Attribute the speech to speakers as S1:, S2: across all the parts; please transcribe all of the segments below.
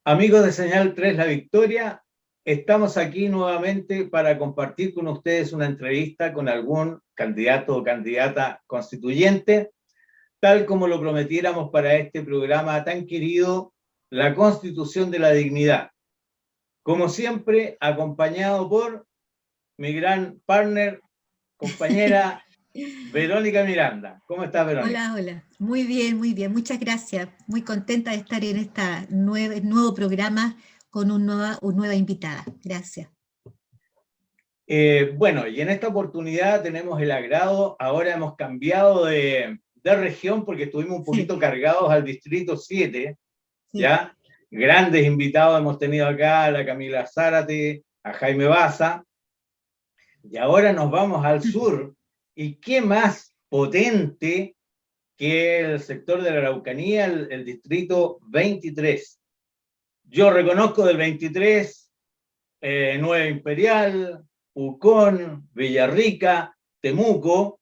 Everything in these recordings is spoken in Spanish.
S1: Amigos de Señal 3 La Victoria, estamos aquí nuevamente para compartir con ustedes una entrevista con algún candidato o candidata constituyente, tal como lo prometiéramos para este programa tan querido, La Constitución de la Dignidad. Como siempre, acompañado por mi gran partner, compañera Verónica Miranda. ¿Cómo estás, Verónica?
S2: Hola, hola. Muy bien, muy bien. Muchas gracias. Muy contenta de estar en este nuevo programa con una nueva invitada. Gracias.
S1: Bueno, y en esta oportunidad tenemos el agrado, ahora hemos cambiado de región porque estuvimos un
S2: Sí,
S1: poquito cargados al Distrito 7,
S2: sí.
S1: ¿ya? Grandes invitados hemos tenido acá, a la Camila Zárate, a Jaime Baza, y ahora nos vamos al sur, y qué más potente que el sector de la Araucanía, el Distrito 23. Yo reconozco del 23, Nueva Imperial, Pucón, Villarrica, Temuco,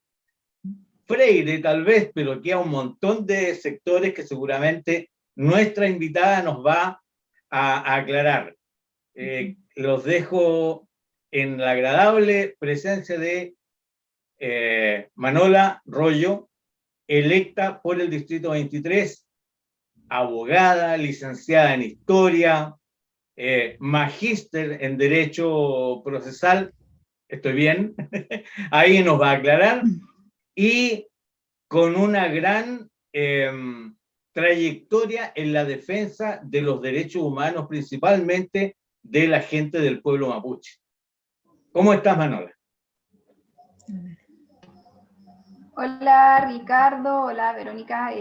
S1: Freire tal vez, pero queda un montón de sectores que seguramente nuestra invitada nos va a aclarar. Los dejo en la agradable presencia de Manola Rollo, electa por el Distrito 23, abogada, licenciada en Historia, magíster en Derecho Procesal, ¿estoy bien? Ahí nos va a aclarar, y con una gran trayectoria en la defensa de los derechos humanos, principalmente de la gente del pueblo mapuche. ¿Cómo estás, Manola?
S3: Hola Ricardo, hola Verónica,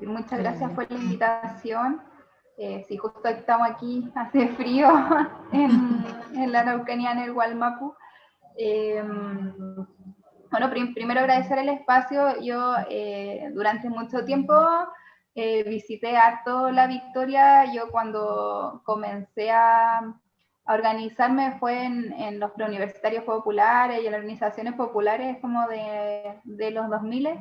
S3: muchas gracias
S2: Hola.
S3: por la invitación. Sí, justo estamos aquí, hace frío en la Araucanía, en el Gualmapu. Bueno, primero agradecer el espacio. Yo durante mucho tiempo visité harto La Victoria. Yo cuando comencé a organizarme fue en los preuniversitarios populares y en las organizaciones populares como de los 2000,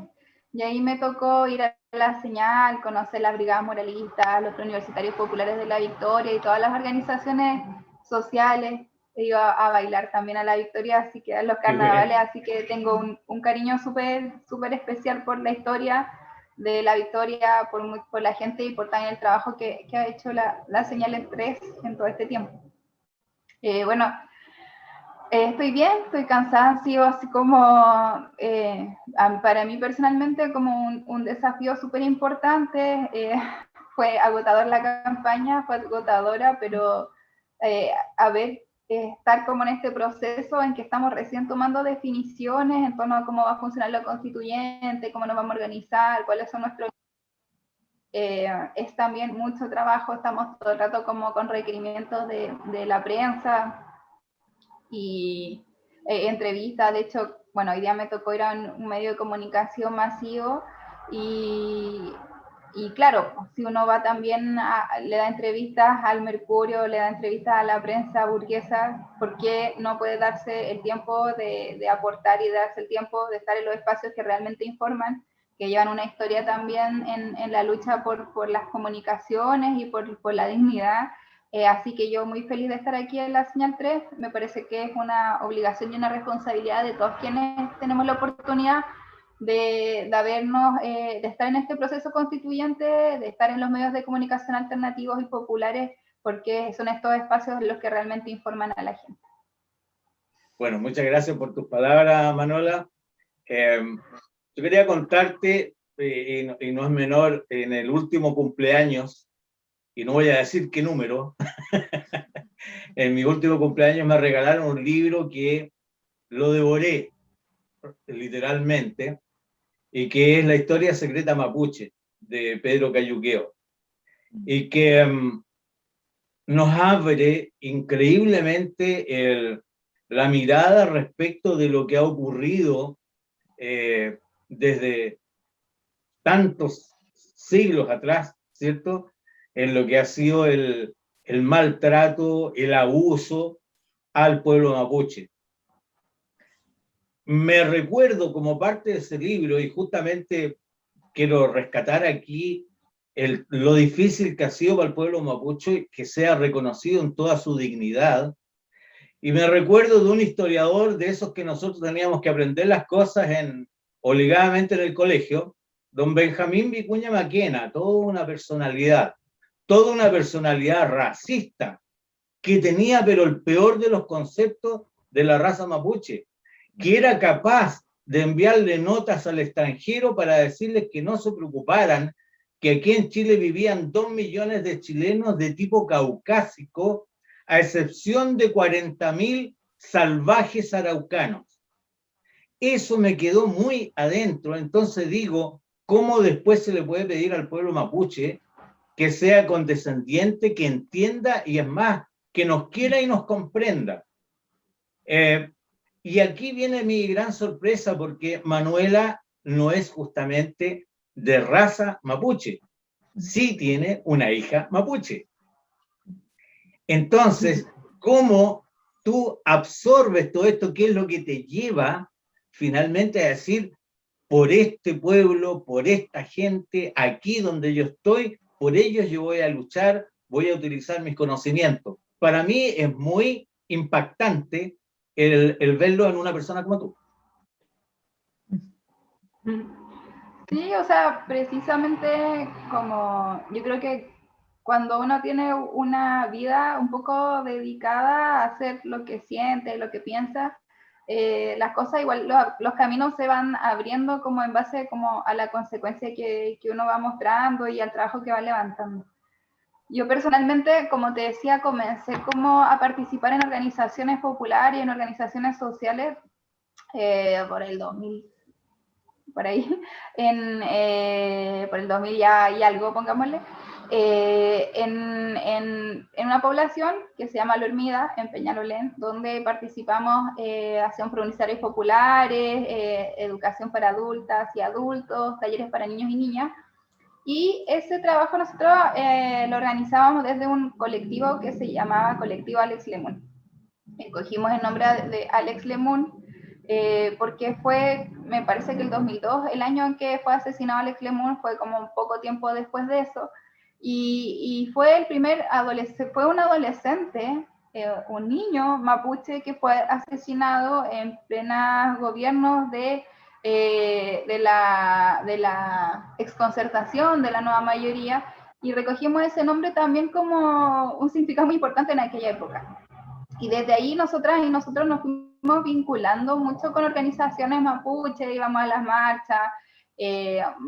S3: y ahí me tocó ir a la Señal, conocer las brigadas moralistas, los preuniversitarios populares de La Victoria y todas las organizaciones sociales. Iba a bailar también a La Victoria, así que a los carnavales, así que tengo un cariño súper especial por la historia de La Victoria, por la gente y por también el trabajo que ha hecho la Señal 3 en todo este tiempo. Bueno, estoy bien, estoy cansada, ha sido así como, para mí personalmente, como un desafío súper importante. Fue agotador la campaña, fue agotadora, pero estar como en este proceso en que estamos recién tomando definiciones en torno a cómo va a funcionar lo constituyente, cómo nos vamos a organizar, cuáles son nuestros... es también mucho trabajo, estamos todo el rato como con requerimientos de la prensa y entrevistas. De hecho, bueno, hoy día me tocó ir a un medio de comunicación masivo y claro, si uno va también, le da entrevistas al Mercurio, le da entrevistas a la prensa burguesa, ¿por qué no puede darse el tiempo de aportar y darse el tiempo de estar en los espacios que realmente informan, que llevan una historia también en la lucha por las comunicaciones y por la dignidad? Así que yo muy feliz de estar aquí en la Señal 3, me parece que es una obligación y una responsabilidad de todos quienes tenemos la oportunidad de habernos, de estar en este proceso constituyente, de estar en los medios de comunicación alternativos y populares, porque son estos espacios los que realmente informan a la gente.
S1: Bueno, muchas gracias por tus palabras, Manola. Yo quería contarte, y no es menor, en el último cumpleaños, y no voy a decir qué número, en mi último cumpleaños me regalaron un libro que lo devoré, literalmente, y que es La historia secreta mapuche, de Pedro Cayuqueo, y que nos abre increíblemente la mirada respecto de lo que ha ocurrido desde tantos siglos atrás, ¿cierto? En lo que ha sido el maltrato, el abuso al pueblo mapuche. Me recuerdo como parte de ese libro, y justamente quiero rescatar aquí lo difícil que ha sido para el pueblo mapuche que sea reconocido en toda su dignidad. Y me recuerdo de un historiador de esos que nosotros teníamos que aprender las cosas obligadamente en el colegio, don Benjamín Vicuña Maquena, toda una personalidad racista, que tenía pero el peor de los conceptos de la raza mapuche, que era capaz de enviarle notas al extranjero para decirles que no se preocuparan, que aquí en Chile vivían 2 millones de chilenos de tipo caucásico, a excepción de 40.000 salvajes araucanos. Eso me quedó muy adentro, entonces digo, ¿cómo después se le puede pedir al pueblo mapuche que sea condescendiente, que entienda y es más, que nos quiera y nos comprenda? Y aquí viene mi gran sorpresa, porque Manuela no es justamente de raza mapuche, sí tiene una hija mapuche. Entonces, ¿cómo tú absorbes todo esto? ¿Qué es lo que te lleva finalmente a decir, por este pueblo, por esta gente, aquí donde yo estoy, por ellos yo voy a luchar, voy a utilizar mis conocimientos? Para mí es muy impactante el verlo en una persona como tú.
S3: Sí, o sea, precisamente como yo creo que cuando uno tiene una vida un poco dedicada a hacer lo que siente, lo que piensa, las cosas igual, los caminos se van abriendo como en base como a la consecuencia que uno va mostrando y al trabajo que va levantando. Yo personalmente, como te decía, comencé como a participar en organizaciones populares y en organizaciones sociales por el 2000, por ahí, por el 2000 ya y algo, pongámosle, en una población que se llama La Hormida, en Peñalolén, donde participamos acción por unitarios populares, educación para adultas y adultos, talleres para niños y niñas. Y ese trabajo nosotros lo organizábamos desde un colectivo que se llamaba Colectivo Alex Lemun. Escogimos el nombre de Alex Lemun porque fue, me parece que el 2002, el año en que fue asesinado Alex Lemun, fue como un poco tiempo después de eso, y fue el primer adolescente, fue un adolescente, un niño mapuche que fue asesinado en plenos gobiernos de la exconcertación de la nueva mayoría, y recogimos ese nombre también como un significado muy importante en aquella época. Y desde ahí nosotras y nosotros nos fuimos vinculando mucho con organizaciones mapuche, íbamos a las marchas,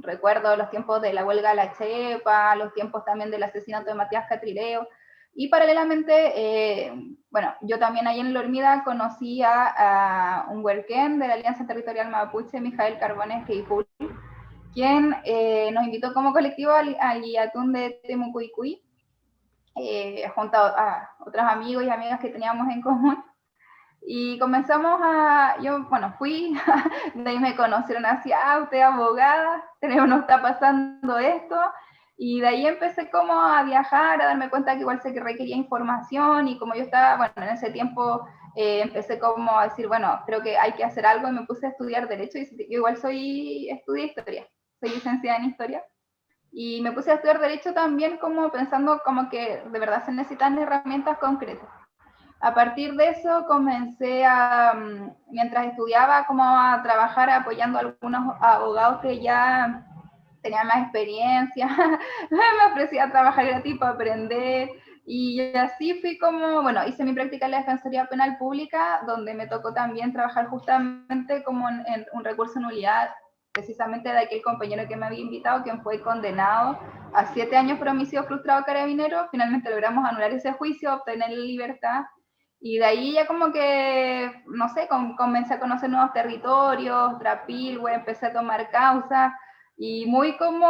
S3: recuerdo los tiempos de la huelga de la Chepa, los tiempos también del asesinato de Matías Catrileo, y paralelamente, bueno, yo también ahí en La Hormida conocí a un huerquén de la Alianza Territorial Mapuche, Mijael Carbones Queipul, quien nos invitó como colectivo al Guillatún de Temucuicuy, junto a otros amigos y amigas que teníamos en común. Y comenzamos yo, bueno, fui, de ahí me conocieron así, usted es abogada, nos está pasando esto, y de ahí empecé como a viajar, a darme cuenta que igual se requería información, y como yo estaba, bueno, en ese tiempo empecé como a decir, bueno, creo que hay que hacer algo, y me puse a estudiar Derecho, y yo igual estudié Historia, soy licenciada en Historia, y me puse a estudiar Derecho también como pensando como que de verdad se necesitan herramientas concretas. A partir de eso comencé mientras estudiaba, como a trabajar apoyando a algunos abogados que ya tenían más experiencia, me ofrecía a trabajar gratis para aprender, y así fui como, bueno, hice mi práctica en la Defensoría Penal Pública, donde me tocó también trabajar justamente como en un recurso de nulidad, precisamente de aquel compañero que me había invitado, quien fue condenado a 7 años por homicidio frustrado carabinero. Finalmente logramos anular ese juicio, obtener libertad, y de ahí ya como que, no sé, comencé a conocer nuevos territorios, Trapilhue, empecé a tomar causas, y muy como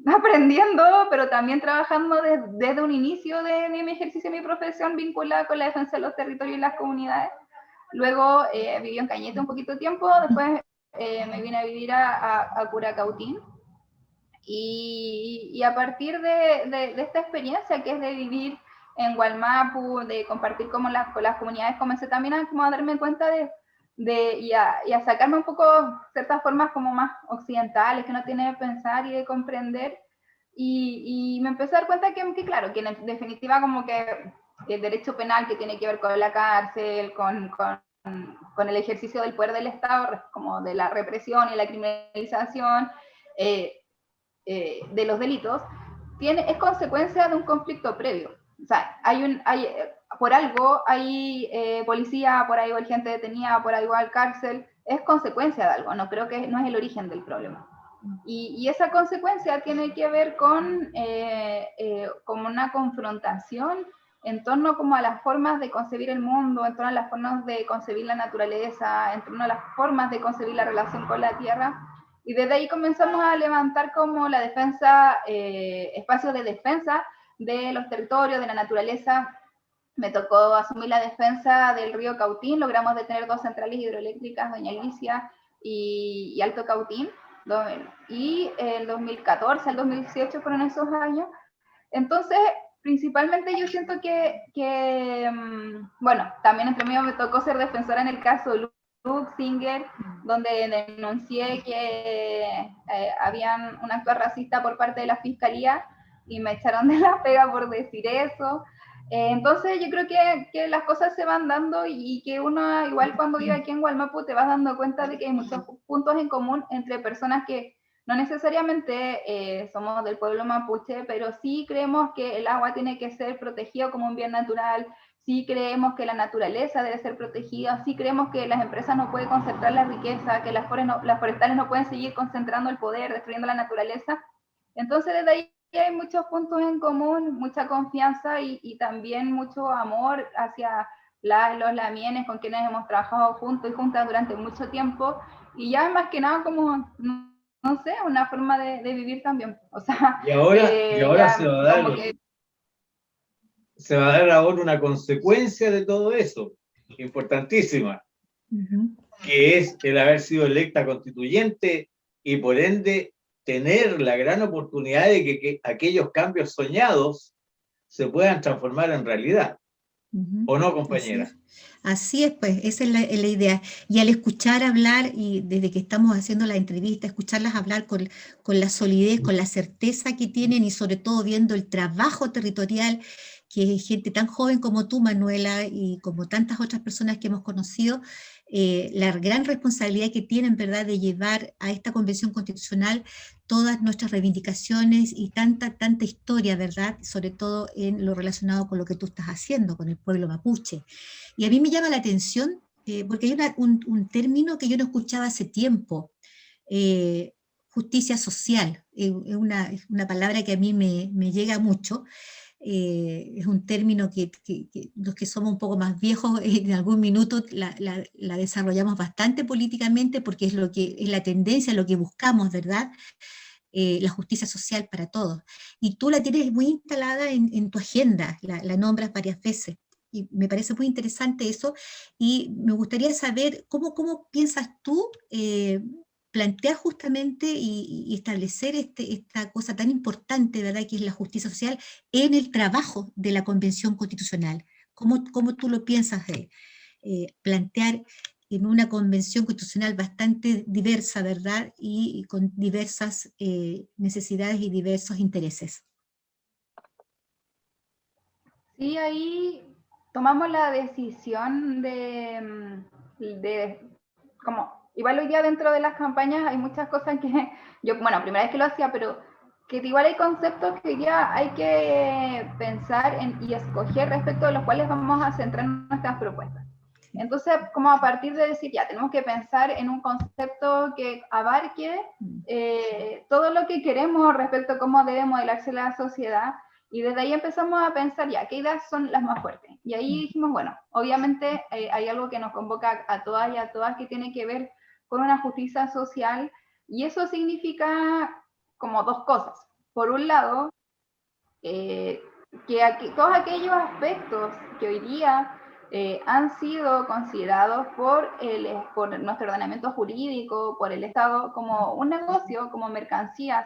S3: aprendiendo, pero también trabajando desde un inicio de mi ejercicio, mi profesión vinculada con la defensa de los territorios y las comunidades. Luego viví en Cañete un poquito de tiempo, después me vine a vivir a Curacautín. Y a partir de esta experiencia que es de vivir en Wallmapu, de compartir como con las comunidades, comencé también a darme cuenta y a sacarme un poco ciertas formas como más occidentales que uno tiene de pensar y de comprender. Y me empecé a dar cuenta que claro, que en definitiva como que el derecho penal que tiene que ver con la cárcel, con el ejercicio del poder del Estado, como de la represión y la criminalización de los delitos, es consecuencia de un conflicto previo. O sea, por algo hay policía, por algo hay gente detenida, por algo hay cárcel, es consecuencia de algo, no creo que no es el origen del problema. Y esa consecuencia tiene que ver con como una confrontación en torno como a las formas de concebir el mundo, en torno a las formas de concebir la naturaleza, en torno a las formas de concebir la relación con la tierra. Y desde ahí comenzamos a levantar como la defensa, espacios de defensa de los territorios, de la naturaleza. Me tocó asumir la defensa del río Cautín, logramos detener 2 centrales hidroeléctricas, Doña Alicia y Alto Cautín, y el 2014 al 2018 fueron esos años. Entonces, principalmente yo siento que bueno, también entre medio me tocó ser defensora en el caso Luxinger, donde denuncié que habían un acto racista por parte de la fiscalía y me echaron de la pega por decir eso. Entonces yo creo que las cosas se van dando y que uno igual cuando vive aquí en Wallmapu te vas dando cuenta de que hay muchos puntos en común entre personas que no necesariamente somos del pueblo mapuche, pero sí creemos que el agua tiene que ser protegido como un bien natural, sí creemos que la naturaleza debe ser protegida, sí creemos que las empresas no pueden concentrar la riqueza, que las forestales no pueden seguir concentrando el poder, destruyendo la naturaleza. Entonces desde ahí hay muchos puntos en común, mucha confianza y también mucho amor hacia los lamienes con quienes hemos trabajado juntos y juntas durante mucho tiempo, y ya más que nada como no sé, una forma de vivir también. O sea,
S1: y ahora se va a dar ahora una consecuencia de todo eso, importantísima, que es el haber sido electa constituyente y por ende tener la gran oportunidad de que aquellos cambios soñados se puedan transformar en realidad. ¿O no, compañera?
S2: Así es, pues, esa es la idea. Y al escuchar hablar, y desde que estamos haciendo la entrevista, escucharlas hablar con la solidez, con la certeza que tienen y sobre todo viendo el trabajo territorial, que es gente tan joven como tú, Manuela, y como tantas otras personas que hemos conocido, la gran responsabilidad que tienen, ¿verdad?, de llevar a esta convención constitucional todas nuestras reivindicaciones y tanta historia, ¿verdad?, sobre todo en lo relacionado con lo que tú estás haciendo, con el pueblo mapuche. Y a mí me llama la atención, porque hay un término que yo no escuchaba hace tiempo, justicia social, es una palabra que a mí me llega mucho. Es un término que los que somos un poco más viejos en algún minuto la desarrollamos bastante políticamente porque es la tendencia, lo que buscamos, ¿verdad? La justicia social para todos. Y tú la tienes muy instalada en tu agenda, la nombras varias veces. Y me parece muy interesante eso, y me gustaría saber cómo piensas tú plantear justamente y establecer esta cosa tan importante, ¿verdad?, que es la justicia social en el trabajo de la Convención Constitucional. ¿Cómo tú lo piensas plantear en una convención constitucional bastante diversa, ¿verdad?, y con diversas necesidades y diversos intereses?
S3: Sí, ahí tomamos la decisión como, igual hoy día dentro de las campañas hay muchas cosas que yo, bueno, primera vez que lo hacía, pero que igual hay conceptos que ya hay que pensar y escoger respecto de los cuales vamos a centrar nuestras propuestas. Entonces, como a partir de decir, ya, tenemos que pensar en un concepto que abarque todo lo que queremos respecto a cómo debe modelarse la sociedad, y desde ahí empezamos a pensar, ya, ¿qué ideas son las más fuertes? Y ahí dijimos, bueno, obviamente hay algo que nos convoca a todas y a todas que tiene que ver con una justicia social, y eso significa como 2 cosas. Por un lado, que todos aquellos aspectos que hoy día han sido considerados por nuestro ordenamiento jurídico, por el Estado, como un negocio, como mercancías,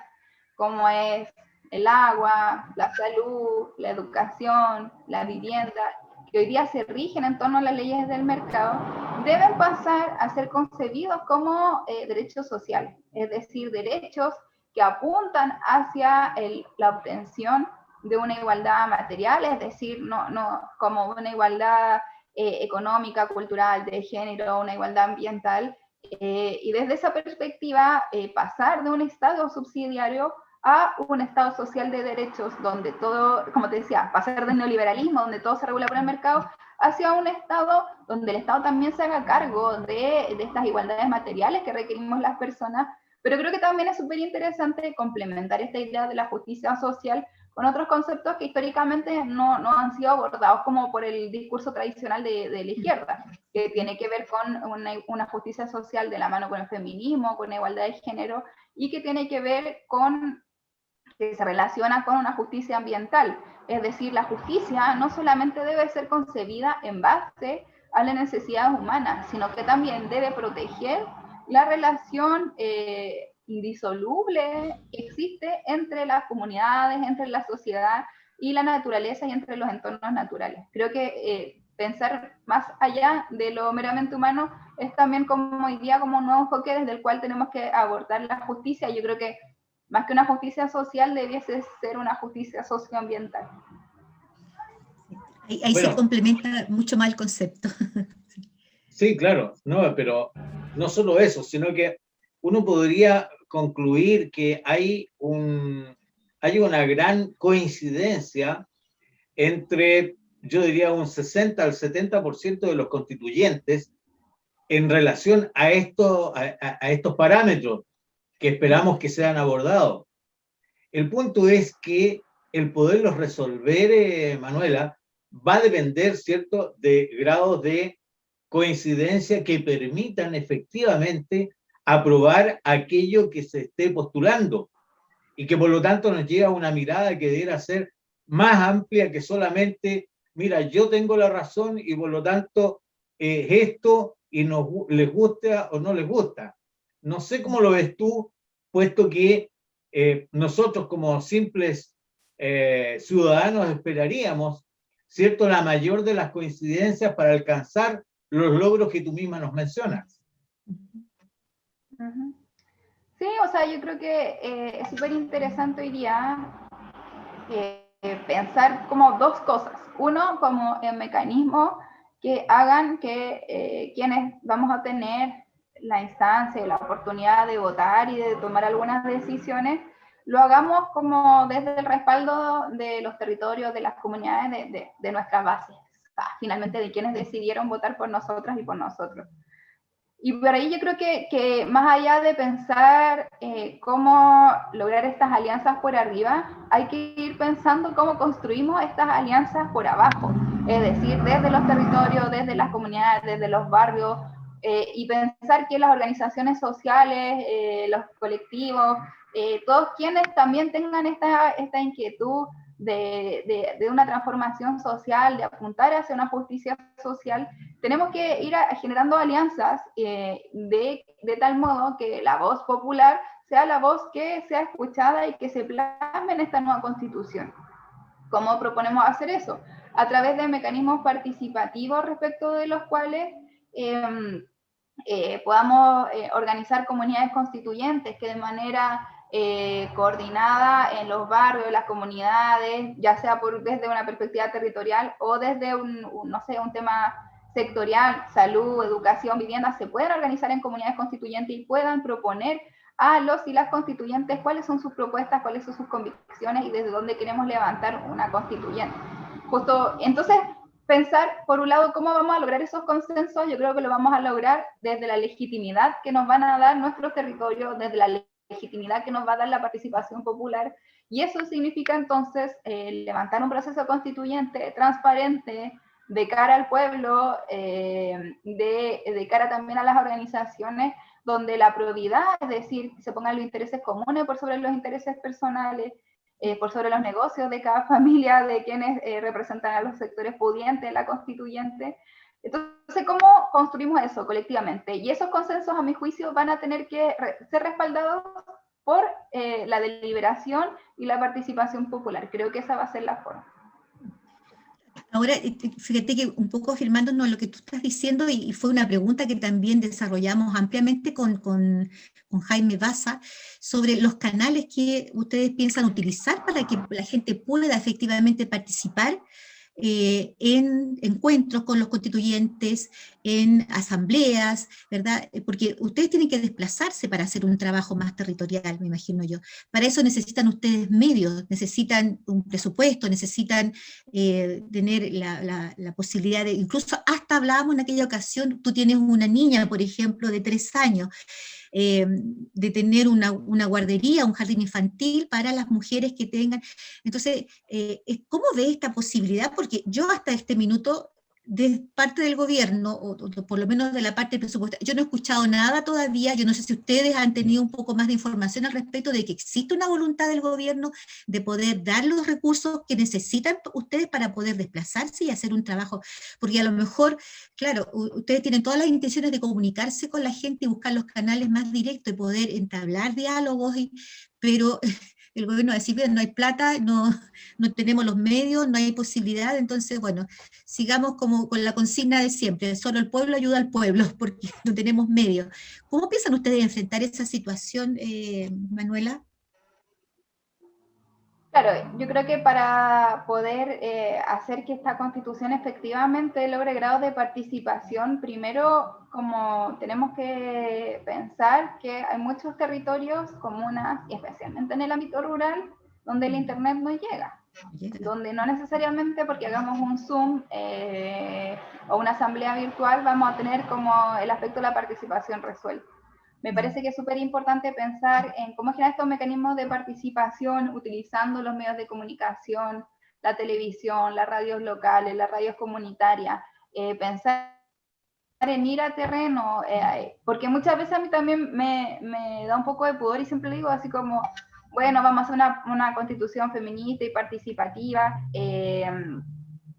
S3: como es el agua, la salud, la educación, la vivienda, que hoy día se rigen en torno a las leyes del mercado, deben pasar a ser concebidos como derechos sociales, es decir, derechos que apuntan hacia la obtención de una igualdad material, es decir, no como una igualdad económica, cultural, de género, una igualdad ambiental, y desde esa perspectiva pasar de un Estado subsidiario a un Estado social de derechos, donde todo, como te decía, pasar del neoliberalismo, donde todo se regula por el mercado, hacia un Estado donde el Estado también se haga cargo de estas igualdades materiales que requerimos las personas. Pero creo que también es súper interesante complementar esta idea de la justicia social con otros conceptos que históricamente no han sido abordados como por el discurso tradicional de la izquierda, que tiene que ver con una justicia social de la mano con el feminismo, con la igualdad de género, y que tiene que ver con, que se relaciona con una justicia ambiental. Es decir, la justicia no solamente debe ser concebida en base a las necesidades humanas, sino que también debe proteger la relación indisoluble que existe entre las comunidades, entre la sociedad y la naturaleza y entre los entornos naturales. Creo que pensar más allá de lo meramente humano es también como hoy día como un nuevo enfoque desde el cual tenemos que abordar la justicia. Yo creo que más que una justicia social debiese ser una justicia socioambiental.
S2: Ahí bueno, se complementa mucho más el concepto.
S1: Sí, claro, no, pero no solo eso, sino que uno podría concluir que hay una gran coincidencia entre, yo diría, un 60 al 70% de los constituyentes en relación a estos parámetros que esperamos que sean abordados. El punto es que el poderlos resolver, Manuela, va a depender, ¿cierto?, de grados de coincidencia que permitan efectivamente aprobar aquello que se esté postulando y que por lo tanto nos lleva a una mirada que debiera ser más amplia que solamente, mira, yo tengo la razón y por lo tanto esto y les gusta o no les gusta. No sé cómo lo ves tú, puesto que nosotros como simples ciudadanos esperaríamos, ¿cierto?, la mayor de las coincidencias para alcanzar los logros que tú misma nos mencionas.
S3: Sí, o sea, yo creo que es súper interesante hoy día pensar como dos cosas. Uno, como el mecanismo que hagan que quienes vamos a tener la instancia y la oportunidad de votar y de tomar algunas decisiones, lo hagamos como desde el respaldo de los territorios, de las comunidades, de nuestras bases, o sea, finalmente de quienes decidieron votar por nosotras y por nosotros. Y por ahí yo creo que más allá de pensar cómo lograr estas alianzas por arriba, hay que ir pensando cómo construimos estas alianzas por abajo, es decir, desde los territorios, desde las comunidades, desde los barrios, y pensar que las organizaciones sociales, los colectivos, todos quienes también tengan esta inquietud de una transformación social, de apuntar hacia una justicia social, tenemos que ir generando alianzas de tal modo que la voz popular sea la voz que sea escuchada y que se plasme en esta nueva constitución. ¿Cómo proponemos hacer eso? A través de mecanismos participativos respecto de los cuales podamos organizar comunidades constituyentes que de manera coordinada en los barrios, las comunidades, ya sea desde una perspectiva territorial o desde no sé, un tema sectorial, salud, educación, vivienda, se puedan organizar en comunidades constituyentes y puedan proponer a los y las constituyentes cuáles son sus propuestas, cuáles son sus convicciones y desde dónde queremos levantar una constituyente. Justo, entonces, pensar, por un lado, cómo vamos a lograr esos consensos, yo creo que lo vamos a lograr desde la legitimidad que nos van a dar nuestros territorios, desde la legitimidad que nos va a dar la participación popular, y eso significa entonces levantar un proceso constituyente transparente, de cara al pueblo, de cara también a las organizaciones, donde la probidad, es decir, se pongan los intereses comunes por sobre los intereses personales, por sobre los negocios de cada familia, de quienes representan a los sectores pudientes, la constituyente. Entonces, ¿cómo construimos eso colectivamente? Y esos consensos, a mi juicio, van a tener que ser respaldados por la deliberación y la participación popular. Creo que esa va a ser la forma.
S2: Ahora, fíjate que un poco afirmándonos lo que tú estás diciendo, y fue una pregunta que también desarrollamos ampliamente con Jaime Baza, sobre los canales que ustedes piensan utilizar para que la gente pueda efectivamente participar en encuentros con los constituyentes, en asambleas, ¿verdad? Porque ustedes tienen que desplazarse para hacer un trabajo más territorial, me imagino yo. Para eso necesitan ustedes medios, necesitan un presupuesto, necesitan tener la posibilidad de, incluso hasta hablábamos en aquella ocasión, tú tienes una niña, por ejemplo, de 3 años, de tener una guardería, un jardín infantil para las mujeres que tengan. Entonces, ¿cómo ve esta posibilidad? Porque yo hasta este minuto, de parte del gobierno, o por lo menos de la parte presupuestaria, yo no he escuchado nada todavía. Yo no sé si ustedes han tenido un poco más de información al respecto de que existe una voluntad del gobierno de poder dar los recursos que necesitan ustedes para poder desplazarse y hacer un trabajo, porque a lo mejor, claro, ustedes tienen todas las intenciones de comunicarse con la gente y buscar los canales más directos y poder entablar diálogos, pero el gobierno va a decir, no hay plata, no tenemos los medios, no hay posibilidad. Entonces, bueno, sigamos como con la consigna de siempre, solo el pueblo ayuda al pueblo, porque no tenemos medios. ¿Cómo piensan ustedes enfrentar esa situación, Manuela?
S3: Claro, yo creo que para poder hacer que esta constitución efectivamente logre grados de participación, primero como tenemos que pensar que hay muchos territorios, comunas, y especialmente en el ámbito rural, donde el internet no llega, donde no necesariamente porque hagamos un Zoom o una asamblea virtual vamos a tener como el aspecto de la participación resuelto. Me parece que es súper importante pensar en cómo generar estos mecanismos de participación utilizando los medios de comunicación, la televisión, las radios locales, las radios comunitarias, pensar en ir a terreno, porque muchas veces a mí también me da un poco de pudor y siempre digo así como, bueno, vamos a hacer una constitución feminista y participativa,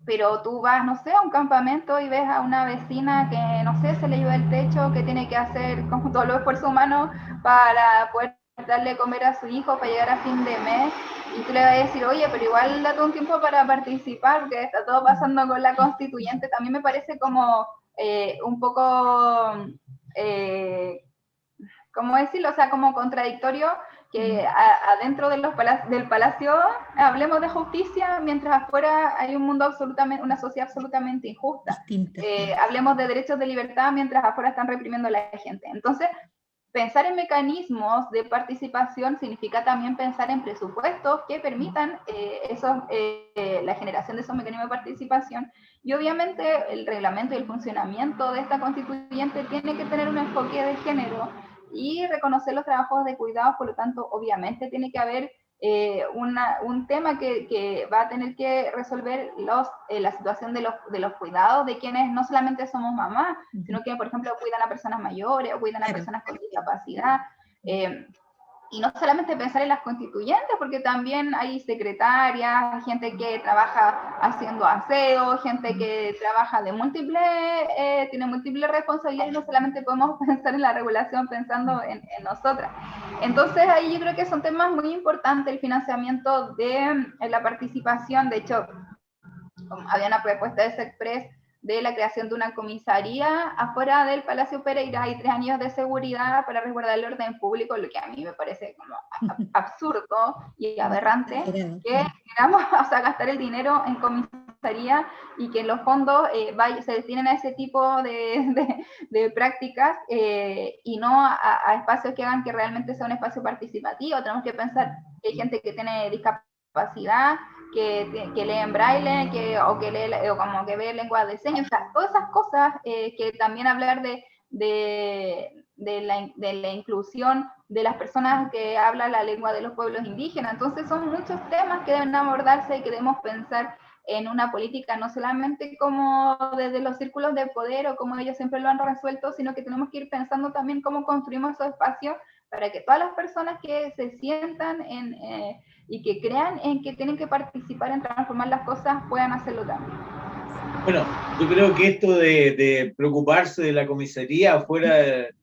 S3: pero tú vas, no sé, a un campamento y ves a una vecina que, no sé, se le lleva el techo, que tiene que hacer como todo los esfuerzos humanos para poder darle comer a su hijo, para llegar a fin de mes, y tú le vas a decir, oye, pero igual date un tiempo para participar, porque está todo pasando con la constituyente. También me parece como un poco, ¿cómo decirlo? O sea, como contradictorio que adentro de del palacio hablemos de justicia, mientras afuera hay un mundo absolutamente, una sociedad absolutamente injusta. Hablemos de derechos de libertad, mientras afuera están reprimiendo a la gente. Entonces, pensar en mecanismos de participación significa también pensar en presupuestos que permitan la generación de esos mecanismos de participación, y obviamente el reglamento y el funcionamiento de esta constituyente tiene que tener un enfoque de género y reconocer los trabajos de cuidados. Por lo tanto, obviamente tiene que haber un tema que va a tener que resolver la situación de los cuidados de quienes no solamente somos mamás, sino que, por ejemplo, cuidan a personas mayores o cuidan a personas con discapacidad. Y no solamente pensar en las constituyentes, porque también hay secretarias, gente que trabaja haciendo aseo, gente que trabaja de tiene múltiples responsabilidades, y no solamente podemos pensar en la regulación pensando en nosotras. Entonces ahí yo creo que son temas muy importantes, el financiamiento de la participación. De hecho, había una propuesta de Sexpress de la creación de una comisaría afuera del Palacio Pereira. Hay 3 años de seguridad para resguardar el orden público, lo que a mí me parece como absurdo y aberrante, que queramos gastar el dinero en comisaría y que los fondos se destinen a ese tipo de prácticas y no a espacios que hagan que realmente sea un espacio participativo. Tenemos que pensar que hay gente que tiene discapacidad, que lee en braille, o como que ve lengua de señas, o sea, todas esas cosas, que también hablar de la inclusión de las personas que hablan la lengua de los pueblos indígenas. Entonces son muchos temas que deben abordarse y que debemos pensar en una política, no solamente como desde los círculos de poder o como ellos siempre lo han resuelto, sino que tenemos que ir pensando también cómo construimos esos espacios para que todas las personas que se sientan y que crean en que tienen que participar en transformar las cosas puedan hacerlo también.
S1: Bueno, yo creo que esto de preocuparse de la comisaría fuera del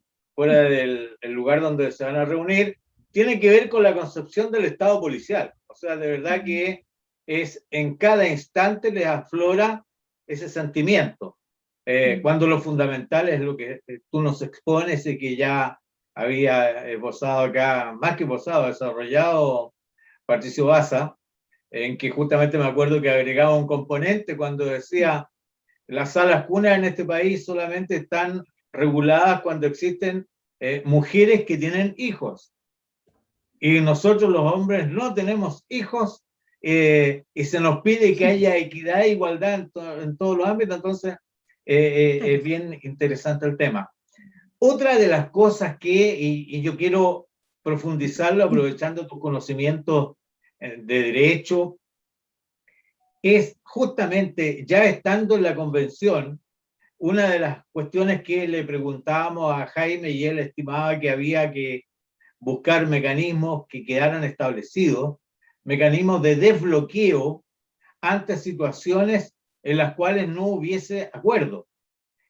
S1: el lugar donde se van a reunir, tiene que ver con la concepción del Estado policial. O sea, de verdad que es en cada instante les aflora ese sentimiento. Cuando lo fundamental es lo que tú nos expones y que ya había esbozado acá, más que esbozado, desarrollado Patricio Baza, en que justamente me acuerdo que agregaba un componente cuando decía las salas cunas en este país solamente están reguladas cuando existen mujeres que tienen hijos. Y nosotros los hombres no tenemos hijos y se nos pide que haya equidad e igualdad en todos los ámbitos, entonces es bien interesante el tema. Otra de las cosas y yo quiero profundizarlo aprovechando tus conocimientos de derecho, es justamente ya estando en la convención, una de las cuestiones que le preguntábamos a Jaime y él estimaba que había que buscar mecanismos que quedaran establecidos, mecanismos de desbloqueo ante situaciones en las cuales no hubiese acuerdo.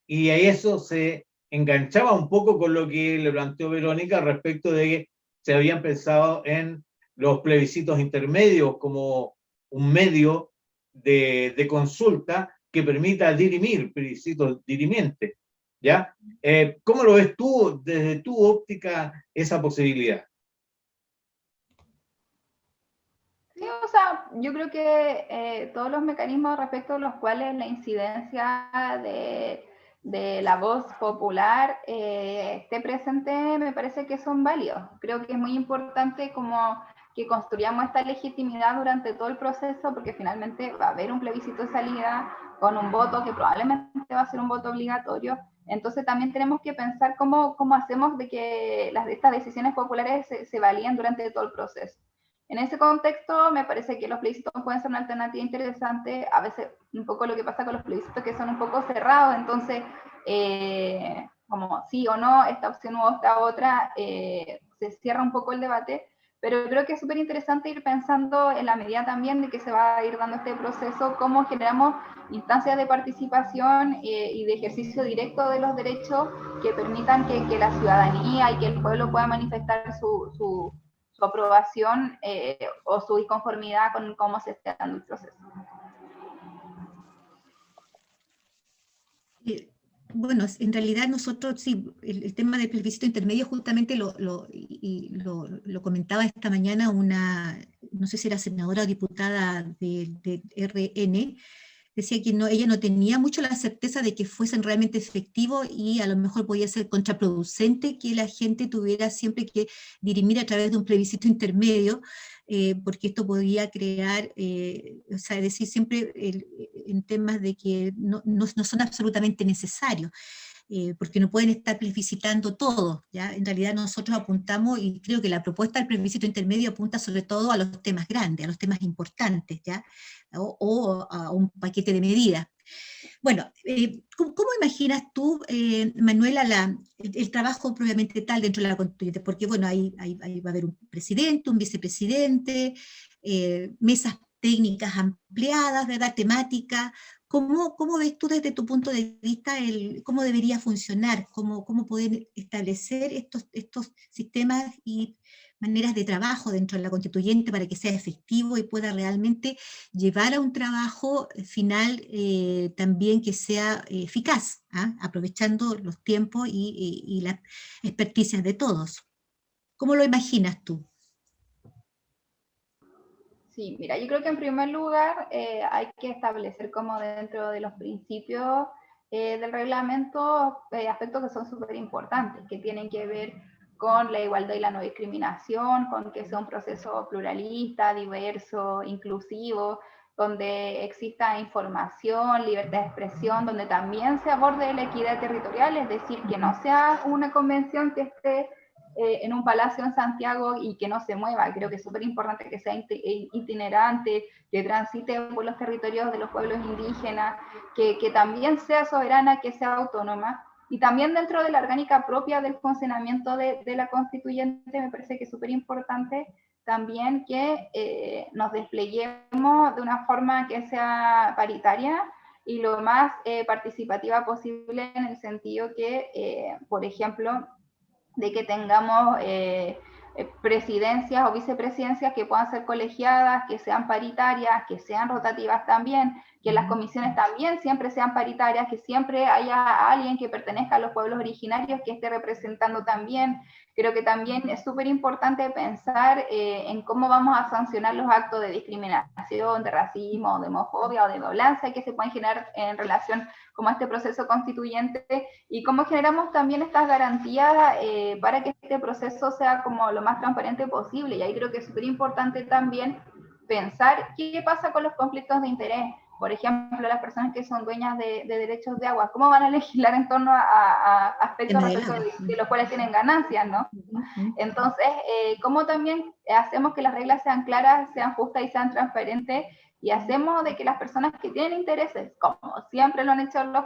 S1: Y a eso se enganchaba un poco con lo que le planteó Verónica respecto de que se habían pensado en los plebiscitos intermedios como un medio de consulta que permita dirimir, plebiscitos dirimientes, ¿ya? ¿Cómo lo ves tú desde tu óptica esa posibilidad?
S3: Sí, o sea, yo creo que todos los mecanismos respecto a los cuales la incidencia de la voz popular esté presente, me parece que son válidos. Creo que es muy importante como que construyamos esta legitimidad durante todo el proceso, porque finalmente va a haber un plebiscito de salida con un voto que probablemente va a ser un voto obligatorio. Entonces también tenemos que pensar cómo hacemos de que estas decisiones populares se valían durante todo el proceso. En ese contexto, me parece que los plebiscitos pueden ser una alternativa interesante. A veces, un poco lo que pasa con los plebiscitos que son un poco cerrados, entonces, como sí o no, esta opción u esta otra, se cierra un poco el debate. Pero creo que es súper interesante ir pensando en la medida también de que se va a ir dando este proceso, cómo generamos instancias de participación y de ejercicio directo de los derechos que permitan que la ciudadanía y que el pueblo pueda manifestar su aprobación o su inconformidad con cómo se está dando el proceso.
S2: Bueno, en realidad nosotros sí, el tema del plebiscito intermedio justamente lo comentaba esta mañana una, no sé si era senadora o diputada de RN, decía que ella no tenía mucho la certeza de que fuesen realmente efectivos y a lo mejor podía ser contraproducente que la gente tuviera siempre que dirimir a través de un plebiscito intermedio, porque esto podía crear, o sea, decir siempre en temas de que no son absolutamente necesarios. Porque no pueden estar plebiscitando todo, ¿ya? En realidad nosotros apuntamos, y creo que la propuesta del plebiscito intermedio apunta sobre todo a los temas grandes, a los temas importantes, ¿ya? O a un paquete de medidas. Bueno, ¿cómo imaginas tú, Manuela, el trabajo propiamente tal dentro de la constituyente? Porque, bueno, ahí va a haber un presidente, un vicepresidente, mesas técnicas ampliadas, ¿verdad? Temáticas. ¿Cómo ves tú desde tu punto de vista cómo debería funcionar, cómo poder establecer estos sistemas y maneras de trabajo dentro de la constituyente para que sea efectivo y pueda realmente llevar a un trabajo final también que sea eficaz, aprovechando los tiempos y las experticias de todos? ¿Cómo lo imaginas tú?
S3: Sí, mira, yo creo que en primer lugar hay que establecer como dentro de los principios del reglamento aspectos que son súper importantes, que tienen que ver con la igualdad y la no discriminación, con que sea un proceso pluralista, diverso, inclusivo, donde exista información, libertad de expresión, donde también se aborde la equidad territorial, es decir, que no sea una convención que esté en un palacio en Santiago y que no se mueva. Creo que es súper importante que sea itinerante, que transite por los territorios de los pueblos indígenas, que también sea soberana, que sea autónoma. Y también dentro de la orgánica propia del funcionamiento de la constituyente, me parece que es súper importante también que nos despleguemos de una forma que sea paritaria y lo más participativa posible, en el sentido que, por ejemplo, de que tengamos presidencias o vicepresidencias que puedan ser colegiadas, que sean paritarias, que sean rotativas también, que las comisiones también siempre sean paritarias, que siempre haya alguien que pertenezca a los pueblos originarios que esté representando también. Creo que también es súper importante pensar en cómo vamos a sancionar los actos de discriminación, de racismo, de homofobia o de violencia que se pueden generar en relación con este proceso constituyente, y cómo generamos también estas garantías para que este proceso sea como lo más transparente posible. Y ahí creo que es súper importante también pensar qué pasa con los conflictos de interés. Por ejemplo, las personas que son dueñas de derechos de agua, ¿cómo van a legislar en torno a aspectos de los cuales tienen ganancias, ¿no? Entonces, ¿cómo también hacemos que las reglas sean claras, sean justas y sean transparentes? Y hacemos de que las personas que tienen intereses, como siempre lo han hecho los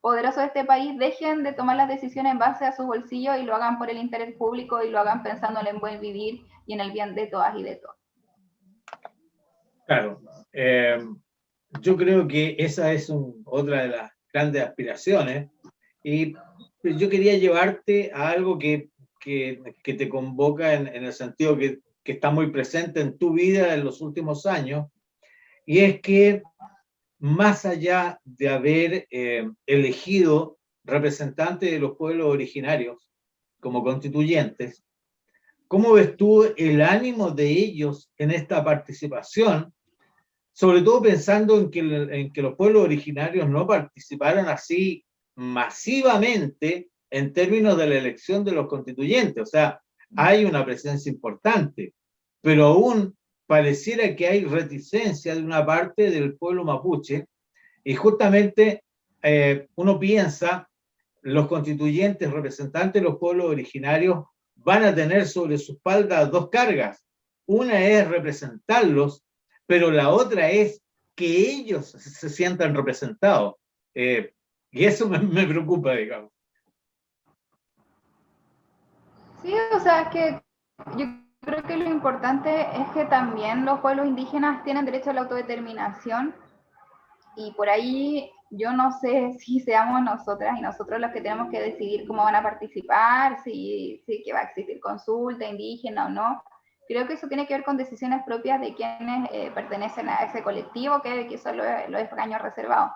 S3: poderosos de este país, dejen de tomar las decisiones en base a su bolsillo y lo hagan por el interés público y lo hagan pensando en el buen vivir y en el bien de todas y de todos.
S1: Claro, yo creo que esa es otra de las grandes aspiraciones, y yo quería llevarte a algo que te convoca en el sentido que está muy presente en tu vida en los últimos años, y es que más allá de haber elegido representantes de los pueblos originarios como constituyentes, ¿cómo ves tú el ánimo de ellos en esta participación? Sobre todo pensando en que los pueblos originarios no participaron así masivamente en términos de la elección de los constituyentes. O sea, hay una presencia importante, pero aún pareciera que hay reticencia de una parte del pueblo mapuche, y justamente uno piensa, los constituyentes, representantes de los pueblos originarios, van a tener sobre su espalda dos cargas. Una es representarlos, pero la otra es que ellos se sientan representados. Y eso me preocupa, digamos.
S3: Sí, o sea, es que yo creo que lo importante es que también los pueblos indígenas tienen derecho a la autodeterminación, y por ahí yo no sé si seamos nosotras y nosotros los que tenemos que decidir cómo van a participar, si que va a existir consulta indígena o no. Creo que eso tiene que ver con decisiones propias de quienes pertenecen a ese colectivo, que son los escaños reservados.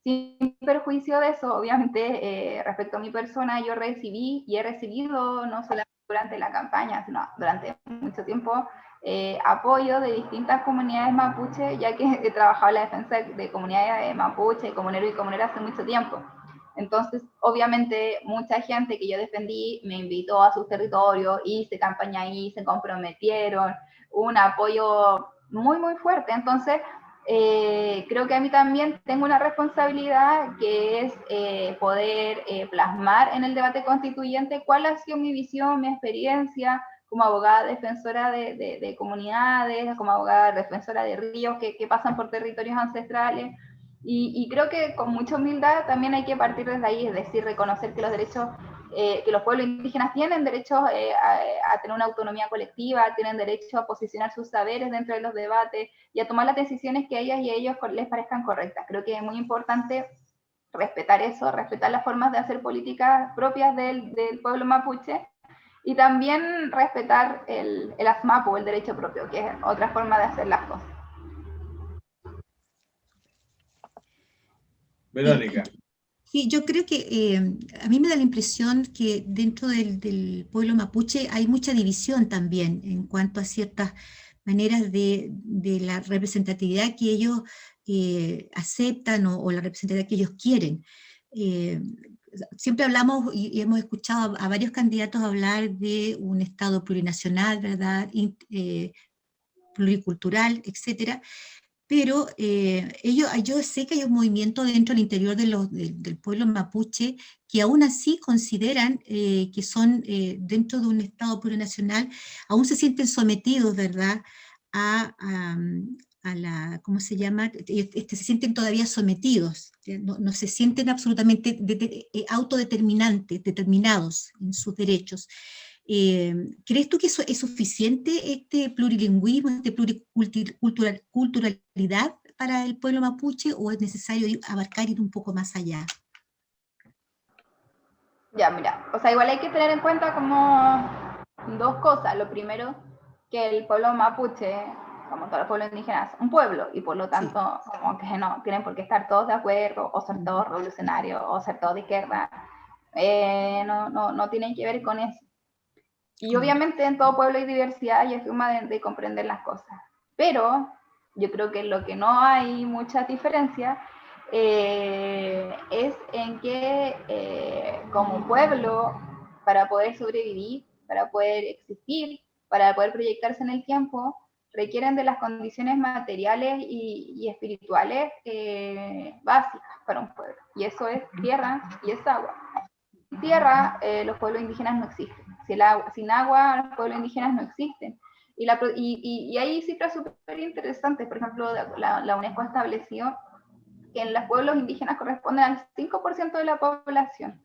S3: Sin perjuicio de eso, obviamente, respecto a mi persona, yo recibí y he recibido, no solamente durante la campaña, sino durante mucho tiempo, apoyo de distintas comunidades mapuche, ya que he trabajado en la defensa de comunidades mapuche, comunero y comunera hace mucho tiempo. Entonces, obviamente, mucha gente que yo defendí me invitó a sus territorios, hice campaña ahí, se comprometieron, un apoyo muy, muy fuerte. Entonces, creo que a mí también tengo una responsabilidad, que es poder plasmar en el debate constituyente cuál ha sido mi visión, mi experiencia como abogada defensora de comunidades, como abogada defensora de ríos que pasan por territorios ancestrales. Y creo que con mucha humildad también hay que partir desde ahí, es decir, reconocer que los derechos, que los pueblos indígenas tienen derecho a tener una autonomía colectiva, tienen derecho a posicionar sus saberes dentro de los debates y a tomar las decisiones que a ellas y a ellos les parezcan correctas. Creo que es muy importante respetar eso, respetar las formas de hacer políticas propias del pueblo mapuche, y también respetar el ASMAPU, el derecho propio, que es otra forma de hacer las cosas.
S1: Verónica.
S2: Sí, yo creo que a mí me da la impresión que dentro del pueblo mapuche hay mucha división también en cuanto a ciertas maneras de la representatividad que ellos aceptan o la representatividad que ellos quieren. Siempre hablamos y hemos escuchado a varios candidatos hablar de un Estado plurinacional, ¿verdad? Pluricultural, etcétera. Pero yo sé que hay un movimiento dentro del interior del pueblo mapuche que aún así consideran que son dentro de un Estado plurinacional, aún se sienten sometidos, ¿verdad?, ¿cómo se llama? Se sienten todavía sometidos, no se sienten absolutamente determinados en sus derechos. ¿Crees tú que eso es suficiente, este plurilingüismo, esta pluriculturalidad para el pueblo mapuche, o es necesario abarcar ir un poco más allá?
S3: Ya, mira, o sea, igual hay que tener en cuenta como dos cosas. Lo primero, que el pueblo mapuche, como todos los pueblos indígenas, es un pueblo, y por lo tanto, sí, como que no tienen por qué estar todos de acuerdo, o ser todos revolucionarios, o ser todos de izquierda. No tienen que ver con eso. Y obviamente en todo pueblo hay diversidad y es forma de comprender las cosas. Pero yo creo que lo que no hay mucha diferencia es en que como pueblo, para poder sobrevivir, para poder existir, para poder proyectarse en el tiempo, requieren de las condiciones materiales y espirituales básicas para un pueblo. Y eso es tierra y es agua. Sin tierra, los pueblos indígenas no existen. Sin agua, los pueblos indígenas no existen. Y hay cifras súper interesantes. Por ejemplo, la UNESCO estableció que en los pueblos indígenas corresponden al 5% de la población.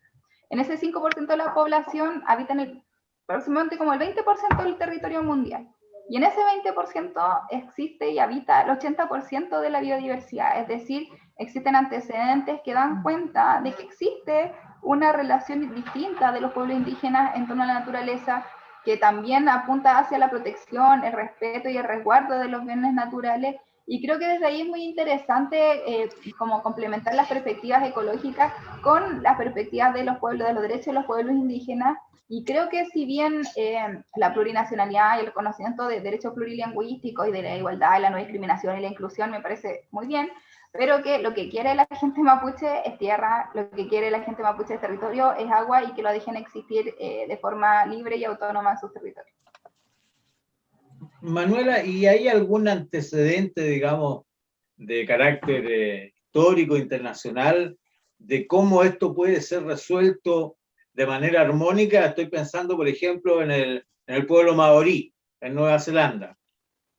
S3: En ese 5% de la población habitan aproximadamente como el 20% del territorio mundial. Y en ese 20% existe y habita el 80% de la biodiversidad. Es decir, existen antecedentes que dan cuenta de que existe una relación distinta de los pueblos indígenas en torno a la naturaleza, que también apunta hacia la protección, el respeto y el resguardo de los bienes naturales. Y creo que desde ahí es muy interesante como complementar las perspectivas ecológicas con las perspectivas de los pueblos, de los derechos de los pueblos indígenas. Y creo que si bien la plurinacionalidad y el reconocimiento de derechos plurilingüísticos y de la igualdad y la no discriminación y la inclusión me parece muy bien, pero que lo que quiere la gente mapuche es tierra, lo que quiere la gente mapuche es territorio, es agua, y que lo dejen existir de forma libre y autónoma en sus territorios.
S1: Manuela, ¿y hay algún antecedente, digamos, de carácter histórico, internacional, de cómo esto puede ser resuelto de manera armónica? Estoy pensando, por ejemplo, en el pueblo maorí, en Nueva Zelanda,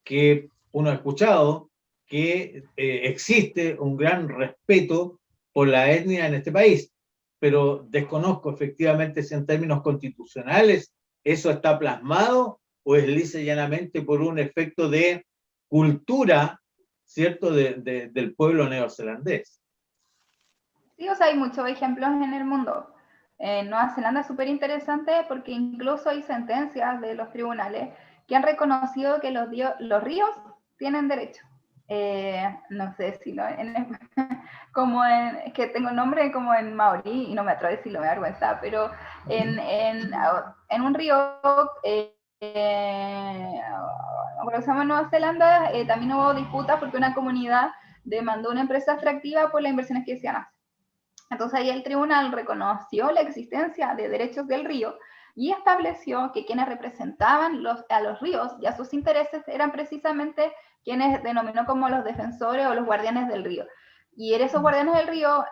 S1: que uno ha escuchado que existe un gran respeto por la etnia en este país, pero desconozco efectivamente si en términos constitucionales eso está plasmado o es lisa y llanamente por un efecto de cultura, ¿cierto?, del pueblo neozelandés.
S3: Sí, o sea, hay muchos ejemplos en el mundo. En Nueva Zelanda es súper interesante porque incluso hay sentencias de los tribunales que han reconocido que los ríos tienen derecho. No sé si es que tengo un nombre como en maorí y no me atrevo a decirlo, me da vergüenza, pero en un río, cuando se llama Nueva Zelanda, también hubo disputas porque una comunidad demandó una empresa extractiva por las inversiones que se hacer. Entonces ahí el tribunal reconoció la existencia de derechos del río y estableció que quienes representaban a los ríos y a sus intereses eran precisamente quienes denominó como los defensores o los guardianes del río. Y esos guardianes del río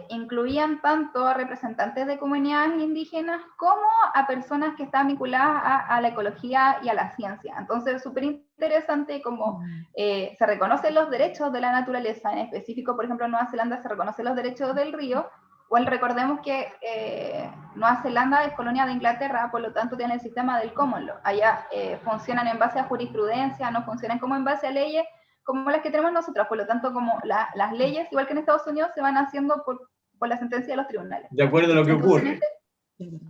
S3: incluían tanto a representantes de comunidades indígenas como a personas que estaban vinculadas a la ecología y a la ciencia. Entonces es súper interesante cómo se reconocen los derechos de la naturaleza, en específico, por ejemplo, en Nueva Zelanda se reconocen los derechos del río. Bueno, recordemos que Nueva Zelanda es colonia de Inglaterra, por lo tanto tiene el sistema del common law. Allá funcionan en base a jurisprudencia, no funcionan como en base a leyes como las que tenemos nosotros, por lo tanto como las leyes, igual que en Estados Unidos, se van haciendo por la sentencia de los tribunales.
S1: De acuerdo a lo que ocurre.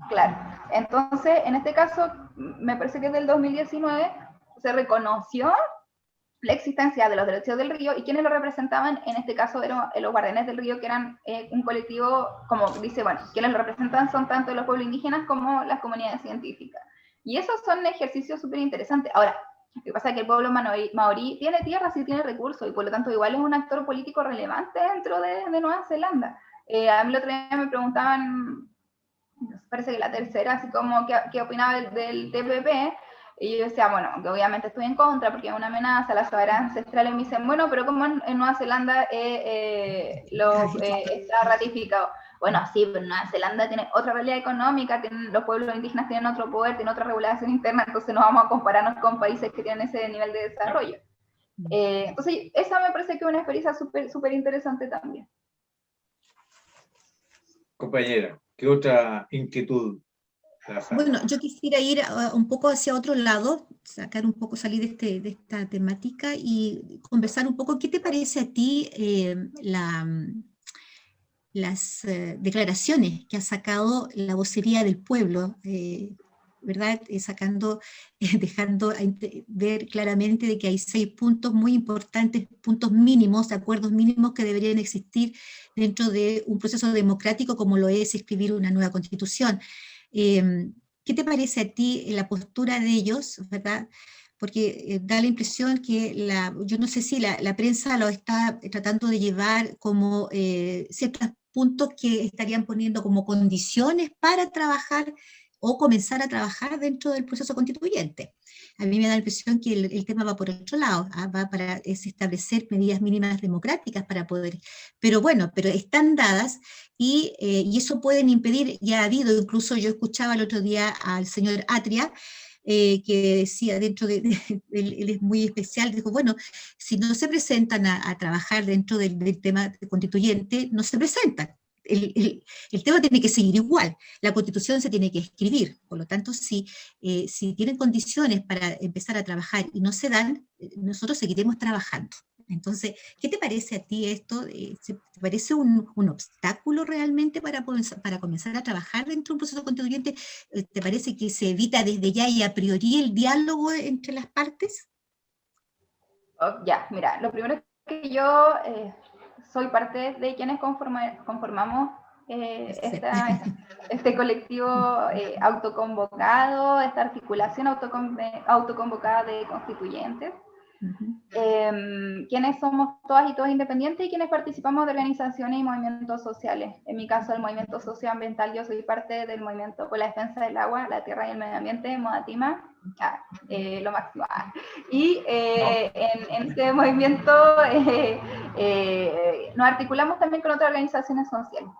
S3: Claro, entonces en este caso, me parece que es del 2019, se reconoció la existencia de los derechos del río, y quienes lo representaban en este caso eran los guardianes del río, que eran un colectivo, como dice, bueno, quienes lo representan son tanto los pueblos indígenas como las comunidades científicas. Y esos son ejercicios súper interesantes. Ahora, lo que pasa es que el pueblo maorí tiene tierras y tiene recursos, y por lo tanto igual es un actor político relevante dentro de Nueva Zelanda. A mí el otro día me preguntaban, parece que la tercera, así como qué opinaba del TPP, y yo decía, bueno, que obviamente estoy en contra porque es una amenaza a la soberanía ancestral, y me dicen, bueno, pero como en Nueva Zelanda está ratificado. Bueno, sí, pero Nueva Zelanda tiene otra realidad económica, los pueblos indígenas tienen otro poder, tienen otra regulación interna, entonces no vamos a compararnos con países que tienen ese nivel de desarrollo. Entonces, esa me parece que es una experiencia súper interesante también.
S1: Compañera, ¿qué otra inquietud?
S2: Bueno, yo quisiera ir un poco hacia otro lado, sacar un poco, salir de esta temática y conversar un poco. ¿Qué te parece a ti las declaraciones que ha sacado la vocería del pueblo, ¿verdad? Sacando, dejando ver claramente de que hay 6 puntos muy importantes, puntos mínimos, de acuerdos mínimos que deberían existir dentro de un proceso democrático como lo es escribir una nueva constitución. ¿Qué te parece a ti la postura de ellos, ¿verdad? Porque da la impresión que yo no sé si la prensa lo está tratando de llevar como ciertos puntos que estarían poniendo como condiciones para trabajar o comenzar a trabajar dentro del proceso constituyente. A mí me da la impresión que el tema va por otro lado, va para establecer medidas mínimas democráticas para poder, pero bueno, pero están dadas y eso pueden impedir, ya ha habido, incluso yo escuchaba el otro día al señor Atria, que decía dentro él es muy especial, dijo, bueno, si no se presentan a trabajar dentro del tema constituyente, no se presentan. El tema tiene que seguir igual, la constitución se tiene que escribir, por lo tanto, si tienen condiciones para empezar a trabajar y no se dan, nosotros seguiremos trabajando. Entonces, ¿qué te parece a ti esto? ¿Te parece un obstáculo realmente para comenzar a trabajar dentro de un proceso constituyente? ¿Te parece que se evita desde ya y a priori el diálogo entre las partes?
S3: Ya, mira, lo primero es que yo soy parte de quienes conformamos este colectivo autoconvocado, esta articulación autoconvocada de constituyentes. Quienes somos todas y todos independientes y quienes participamos de organizaciones y movimientos sociales. En mi caso, el movimiento socioambiental, yo soy parte del movimiento por la defensa del agua, la tierra y el medio ambiente, Modatima, lo máximo. Y en este movimiento nos articulamos también con otras organizaciones sociales.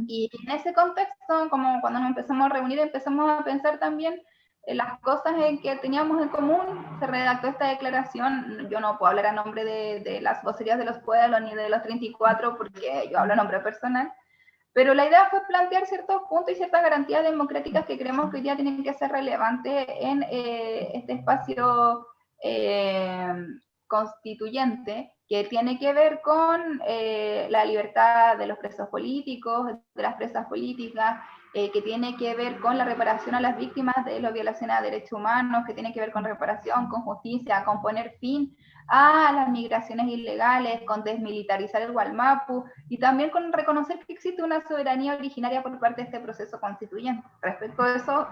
S3: Y en ese contexto, como cuando nos empezamos a reunir, empezamos a pensar también las cosas en que teníamos en común. Se redactó esta declaración. Yo no puedo hablar a nombre de las vocerías de los pueblos ni de los 34 porque yo hablo a nombre personal, pero la idea fue plantear ciertos puntos y ciertas garantías democráticas que creemos que hoy día tienen que ser relevantes en este espacio constituyente, que tiene que ver con la libertad de los presos políticos, de las presas políticas, que tiene que ver con la reparación a las víctimas de las violaciones a derechos humanos, que tiene que ver con reparación, con justicia, con poner fin a las migraciones ilegales, con desmilitarizar el Gualmapu, y también con reconocer que existe una soberanía originaria por parte de este proceso constituyente. Respecto a eso,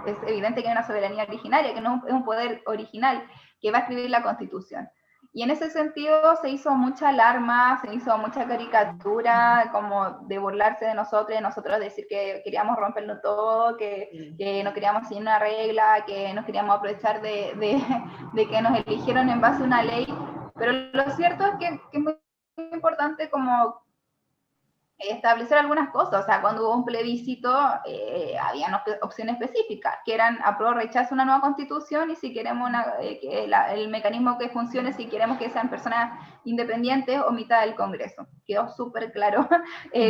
S3: es evidente que hay una soberanía originaria, que no es un poder original que va a escribir la Constitución. Y en ese sentido se hizo mucha alarma, se hizo mucha caricatura, como de burlarse de nosotros decir que queríamos romperlo todo, que no queríamos seguir una regla, que nos queríamos aprovechar de que nos eligieron en base a una ley. Pero lo cierto es que es muy importante como establecer algunas cosas. O sea, cuando hubo un plebiscito había opciones específicas, que eran apruebo o rechazo una nueva constitución, y si queremos el mecanismo que funcione, si queremos que sean personas independientes o mitad del Congreso. Quedó súper claro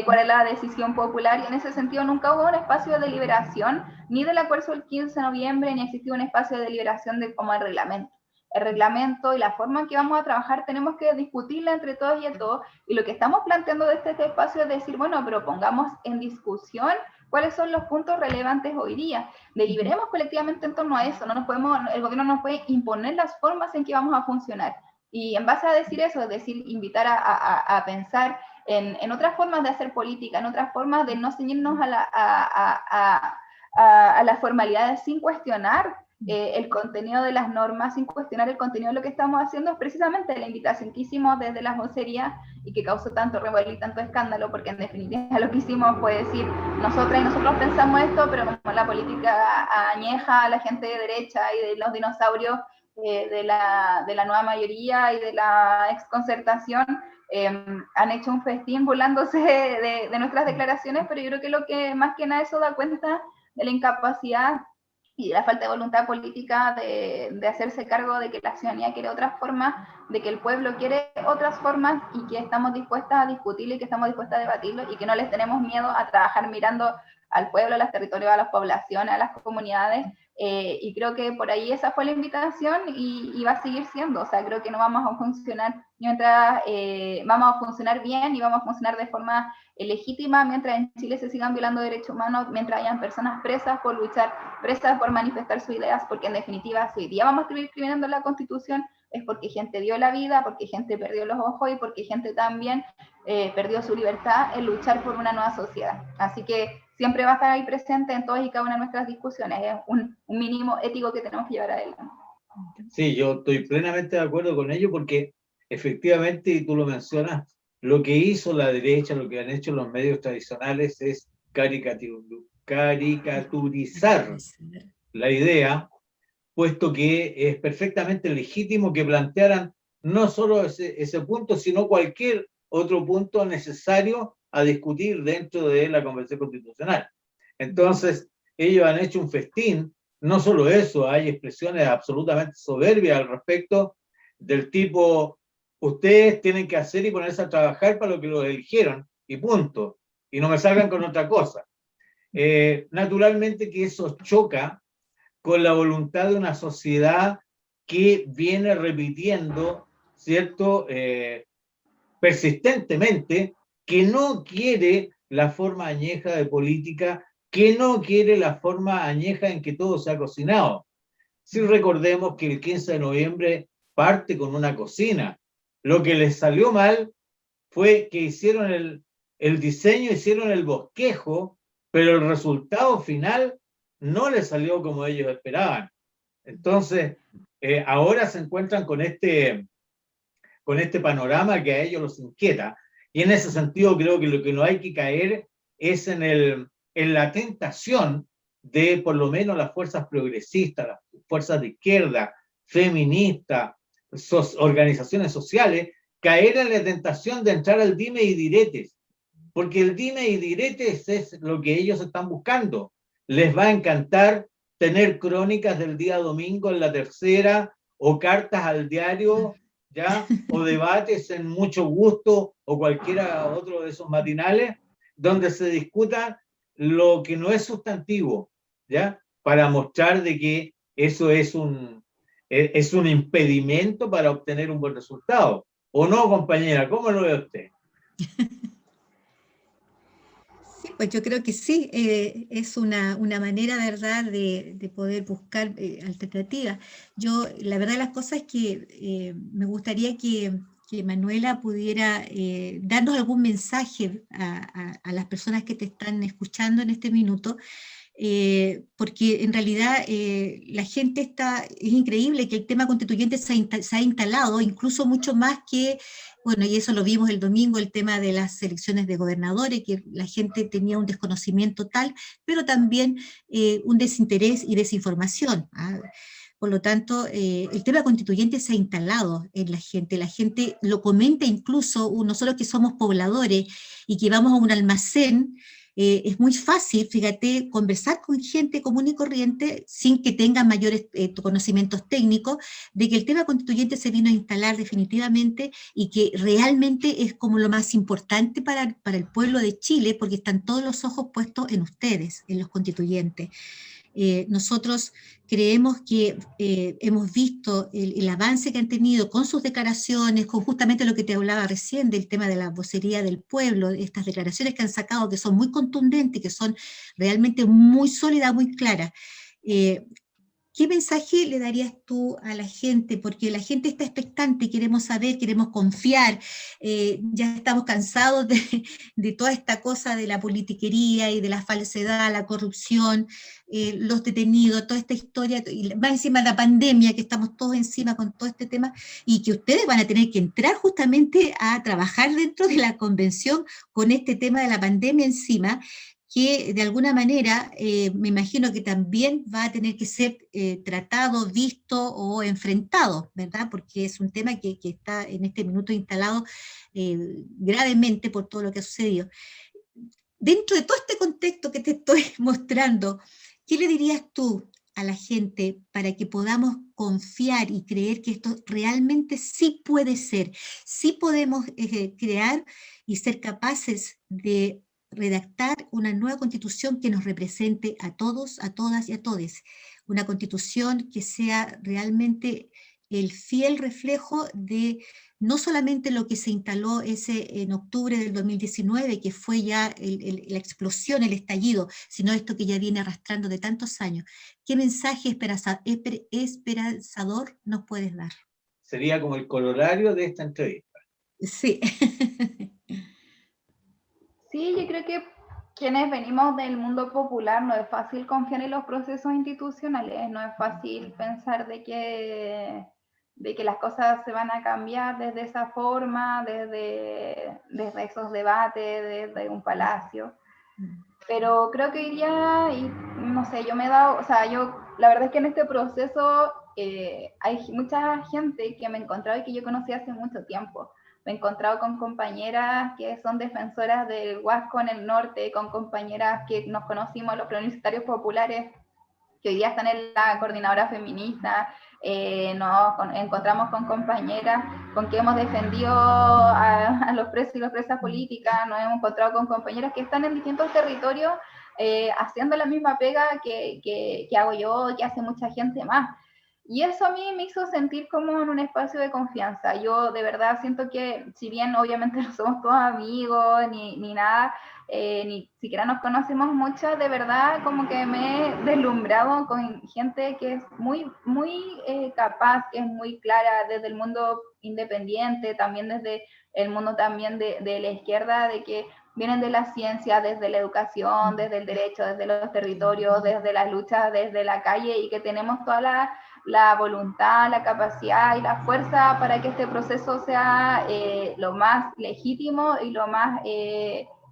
S3: cuál es la decisión popular, y en ese sentido nunca hubo un espacio de deliberación, ni del acuerdo del 15 de noviembre, ni existió un espacio de deliberación como el reglamento. El reglamento y la forma en que vamos a trabajar tenemos que discutirla entre todos y todos, y lo que estamos planteando desde este espacio es decir, bueno, pero pongamos en discusión cuáles son los puntos relevantes hoy día, deliberemos colectivamente en torno a eso, el gobierno no nos puede imponer las formas en que vamos a funcionar, y en base a decir eso, es decir, invitar a pensar en otras formas de hacer política, en otras formas de no ceñirnos a las formalidades sin cuestionar el contenido de las normas, sin cuestionar el contenido de lo que estamos haciendo. Es precisamente la invitación que hicimos desde las vocerías y que causó tanto revuelo y tanto escándalo, porque en definitiva lo que hicimos fue decir, nosotras y nosotros pensamos esto, pero como la política añeja a la gente de derecha y de los dinosaurios de la nueva mayoría y de la exconcertación, han hecho un festín burlándose de nuestras declaraciones, pero yo creo que lo que más que nada eso da cuenta de la incapacidad y la falta de voluntad política de hacerse cargo de que la ciudadanía quiere otras formas, de que el pueblo quiere otras formas y que estamos dispuestas a discutirlo y que estamos dispuestas a debatirlo y que no les tenemos miedo a trabajar mirando al pueblo, a los territorios, a las poblaciones, a las comunidades, y creo que por ahí esa fue la invitación y va a seguir siendo. O sea, creo que no vamos a funcionar mientras vamos a funcionar bien y vamos a funcionar de forma legítima mientras en Chile se sigan violando derechos humanos, mientras hayan personas presas por luchar, presas por manifestar sus ideas, porque en definitiva, si hoy día vamos a estar escribiendo la Constitución, es porque gente dio la vida, porque gente perdió los ojos y porque gente también perdió su libertad en luchar por una nueva sociedad. Así que siempre va a estar ahí presente en todas y cada una de nuestras discusiones. Es un mínimo ético que tenemos que llevar adelante.
S1: Sí, yo estoy plenamente de acuerdo con ello porque efectivamente, y tú lo mencionas, lo que hizo la derecha, lo que han hecho los medios tradicionales es caricaturizar la idea, puesto que es perfectamente legítimo que plantearan no solo ese punto, sino cualquier otro punto necesario a discutir dentro de la Convención Constitucional. Entonces, ellos han hecho un festín. No solo eso, hay expresiones absolutamente soberbias al respecto del tipo, ustedes tienen que hacer y ponerse a trabajar para lo que los eligieron, y punto. Y no me salgan con otra cosa. Naturalmente que eso choca con la voluntad de una sociedad que viene repitiendo, ¿cierto? Persistentemente, que no quiere la forma añeja de política, que no quiere la forma añeja en que todo se ha cocinado. Si recordemos que el 15 de noviembre parte con una cocina. Lo que les salió mal fue que hicieron el diseño, hicieron el bosquejo, pero el resultado final no les salió como ellos esperaban. Entonces, ahora se encuentran con este panorama que a ellos los inquieta. Y en ese sentido creo que lo que no hay que caer es en la tentación de por lo menos las fuerzas progresistas, las fuerzas de izquierda, feministas, organizaciones sociales, caer en la tentación de entrar al dime y diretes, porque el dime y diretes es lo que ellos están buscando. Les va a encantar tener crónicas del día domingo en La Tercera o cartas al diario, ¿ya? O debates en Mucho Gusto o cualquiera otro de esos matinales donde se discuta lo que no es sustantivo, ¿ya? Para mostrar de que eso es un impedimento para obtener un buen resultado. ¿O no, compañera? ¿Cómo lo ve usted?
S2: Sí, pues yo creo que sí, es una manera, ¿verdad?, de poder buscar alternativas. Yo, la verdad de las cosas es que me gustaría que Manuela pudiera darnos algún mensaje a las personas que te están escuchando en este minuto, porque en realidad la gente es increíble que el tema constituyente se ha instalado, incluso mucho más que, bueno, y eso lo vimos el domingo, el tema de las elecciones de gobernadores, que la gente tenía un desconocimiento tal, pero también un desinterés y desinformación. ¿Ah? Por lo tanto, el tema constituyente se ha instalado en la gente lo comenta incluso, nosotros que somos pobladores y que vamos a un almacén, es muy fácil, fíjate, conversar con gente común y corriente sin que tengan mayores conocimientos técnicos de que el tema constituyente se vino a instalar definitivamente y que realmente es como lo más importante para el pueblo de Chile, porque están todos los ojos puestos en ustedes, en los constituyentes. Nosotros creemos que hemos visto el avance que han tenido con sus declaraciones, con justamente lo que te hablaba recién del tema de la vocería del pueblo, estas declaraciones que han sacado que son muy contundentes, que son realmente muy sólidas, muy claras. ¿Qué mensaje le darías tú a la gente? Porque la gente está expectante, queremos saber, queremos confiar, ya estamos cansados de toda esta cosa de la politiquería y de la falsedad, la corrupción, los detenidos, toda esta historia, y más encima la pandemia, que estamos todos encima con todo este tema, y que ustedes van a tener que entrar justamente a trabajar dentro de la convención con este tema de la pandemia encima, que de alguna manera me imagino que también va a tener que ser tratado, visto o enfrentado, ¿verdad? Porque es un tema que está en este minuto instalado gravemente por todo lo que ha sucedido. Dentro de todo este contexto que te estoy mostrando, ¿qué le dirías tú a la gente para que podamos confiar y creer que esto realmente sí puede ser, sí podemos crear y ser capaces de redactar una nueva constitución que nos represente a todos, a todas y a todes, una constitución que sea realmente el fiel reflejo de no solamente lo que se instaló en octubre del 2019, que fue ya la explosión, el estallido, sino esto que ya viene arrastrando de tantos años. ¿Qué mensaje esperanzador nos puedes dar?
S1: Sería como el corolario de esta entrevista.
S2: Sí.
S3: Sí, yo creo que quienes venimos del mundo popular no es fácil confiar en los procesos institucionales, no es fácil pensar de que las cosas se van a cambiar desde esa forma, desde esos debates, desde un palacio. Pero creo que hoy día, y no sé, yo me he dado, o sea, la verdad es que en este proceso hay mucha gente que me he encontrado y que yo conocí hace mucho tiempo. Me he encontrado con compañeras que son defensoras del Huasco en el norte, con compañeras que nos conocimos, los plebiscitarios populares, que hoy día están en la coordinadora feminista. Nos encontramos con compañeras con que hemos defendido a los presos y las presas políticas, nos hemos encontrado con compañeras que están en distintos territorios haciendo la misma pega que hago yo, que hace mucha gente más. Y eso a mí me hizo sentir como en un espacio de confianza. Yo de verdad siento que, si bien obviamente no somos todos amigos ni nada, ni siquiera nos conocemos mucho, de verdad como que me he deslumbrado con gente que es muy, muy capaz, que es muy clara desde el mundo independiente, también desde el mundo también de la izquierda, de que vienen de la ciencia, desde la educación, desde el derecho, desde los territorios, desde las luchas, desde la calle, y que tenemos toda la voluntad, la capacidad y la fuerza para que este proceso sea lo más legítimo y lo más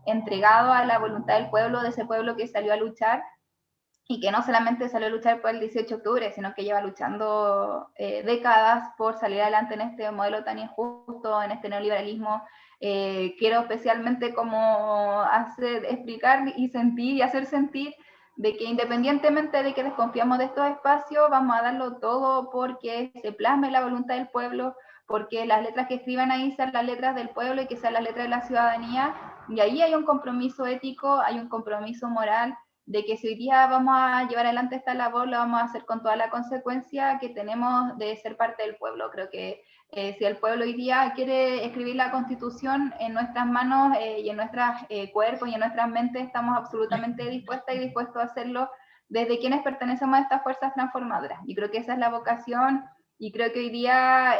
S3: entregado a la voluntad del pueblo, de ese pueblo que salió a luchar, y que no solamente salió a luchar por el 18 de octubre, sino que lleva luchando décadas por salir adelante en este modelo tan injusto, en este neoliberalismo. Quiero especialmente como explicar y sentir y hacer sentir de que independientemente de que desconfiamos de estos espacios, vamos a darlo todo porque se plasme la voluntad del pueblo, porque las letras que escriban ahí sean las letras del pueblo y que sean las letras de la ciudadanía. Y ahí hay un compromiso ético, hay un compromiso moral, de que si hoy día vamos a llevar adelante esta labor, lo vamos a hacer con toda la consecuencia que tenemos de ser parte del pueblo. Creo que si el pueblo hoy día quiere escribir la Constitución en nuestras manos y en nuestros cuerpos y en nuestras mentes, estamos absolutamente dispuestas y dispuestos a hacerlo desde quienes pertenecemos a estas fuerzas transformadoras. Y creo que esa es la vocación, y creo que hoy día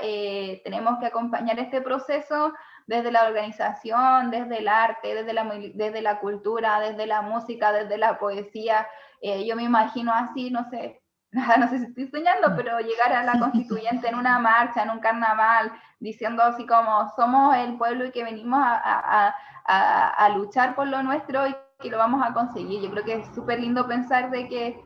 S3: tenemos que acompañar este proceso desde la organización, desde el arte, desde la cultura, desde la música, desde la poesía. Yo me imagino así, no sé, no sé si estoy soñando, pero llegar a la constituyente en una marcha, en un carnaval, diciendo así como somos el pueblo y que venimos a luchar por lo nuestro y que lo vamos a conseguir. Yo creo que es súper lindo pensar de que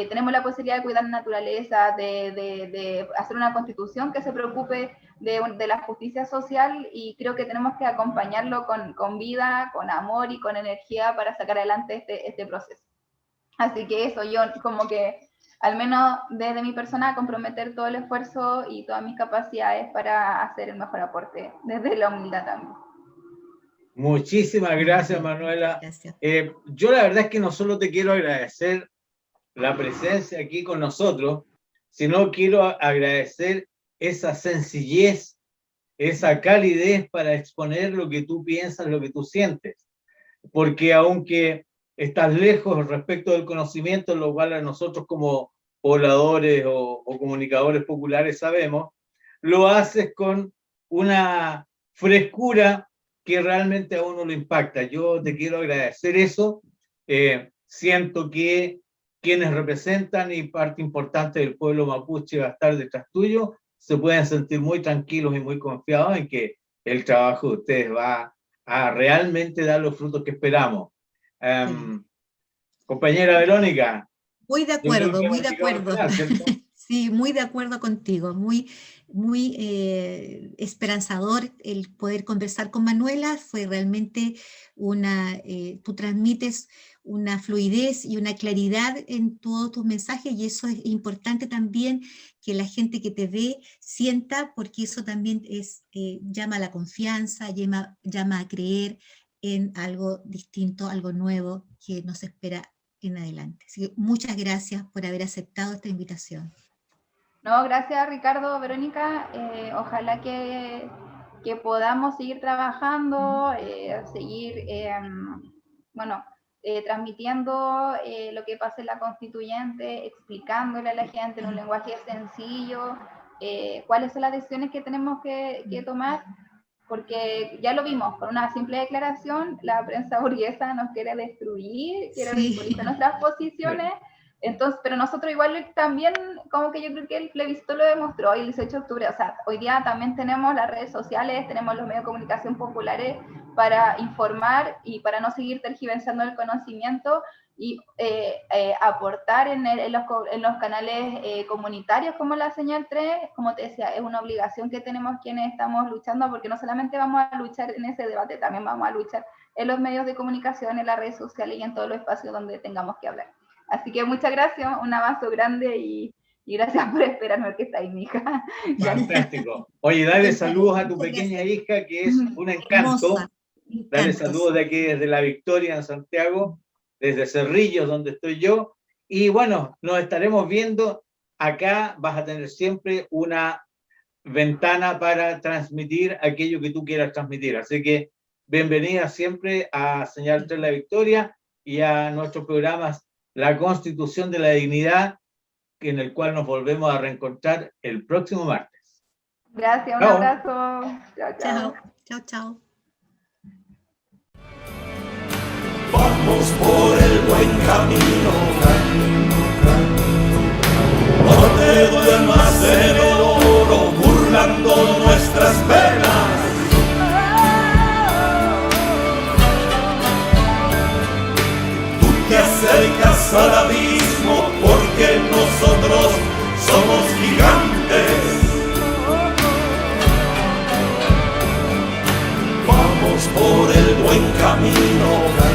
S3: tenemos la posibilidad de cuidar la naturaleza, de hacer una constitución que se preocupe de la justicia social, y creo que tenemos que acompañarlo con vida, con amor y con energía para sacar adelante este proceso. Así que eso, yo como que, al menos desde mi persona, comprometer todo el esfuerzo y todas mis capacidades para hacer el mejor aporte, desde la humildad también.
S1: Muchísimas gracias, Manuela.
S2: Gracias.
S1: Yo la verdad es que no solo te quiero agradecer la presencia aquí con nosotros, sino quiero agradecer esa sencillez, esa calidez para exponer lo que tú piensas, lo que tú sientes. Porque aunque estás lejos respecto del conocimiento, lo cual a nosotros como pobladores o comunicadores populares sabemos, lo haces con una frescura que realmente a uno lo impacta. Yo te quiero agradecer eso. Siento que quienes representan y parte importante del pueblo mapuche va a estar detrás tuyo, se pueden sentir muy tranquilos y muy confiados en que el trabajo de ustedes va a realmente dar los frutos que esperamos. Compañera Verónica.
S2: Muy de acuerdo, muy de acuerdo. Sí, muy de acuerdo contigo, muy esperanzador el poder conversar con Manuela. Fue realmente tú transmites una fluidez y una claridad en todos tus mensajes, y eso es importante también que la gente que te ve sienta, porque eso también llama a la confianza, llama a creer en algo distinto, algo nuevo que nos espera en adelante. Así que muchas gracias por haber aceptado esta invitación.
S3: No, gracias Ricardo, Verónica. Ojalá que podamos seguir trabajando, seguir, transmitiendo lo que pasa en la constituyente, explicándole a la gente en un lenguaje sencillo cuáles son las decisiones que tenemos que tomar, porque ya lo vimos, con una simple declaración la prensa burguesa nos quiere destruir, quiere ridiculizar nuestras posiciones. Entonces, pero nosotros igual también, como que yo creo que el plebiscito lo demostró el 18 de octubre, o sea, hoy día también tenemos las redes sociales, tenemos los medios de comunicación populares para informar y para no seguir tergiversando el conocimiento y aportar en los canales comunitarios como la Señal 3, como te decía, es una obligación que tenemos quienes estamos luchando, porque no solamente vamos a luchar en ese debate, también vamos a luchar en los medios de comunicación, en las redes sociales y en todos los espacios donde tengamos que hablar. Así que muchas gracias, un abrazo grande y gracias por esperarme, que está ahí mi hija.
S1: Fantástico. Oye, dale saludos a tu pequeña hija, que es un encanto. Dale saludos de aquí desde La Victoria, en Santiago, desde Cerrillos, donde estoy yo. Y bueno, nos estaremos viendo. Acá vas a tener siempre una ventana para transmitir aquello que tú quieras transmitir. Así que bienvenida siempre a Señal 3 La Victoria y a nuestros programas La Constitución de la Dignidad, en el cual nos volvemos a reencontrar el próximo martes.
S3: Gracias, un abrazo.
S2: Chao, chao, chao.
S4: Vamos por el buen camino, no te duermas en el oro, burlando nuestras penas. Tú te acercas al abismo porque nosotros somos gigantes. Vamos por el buen camino.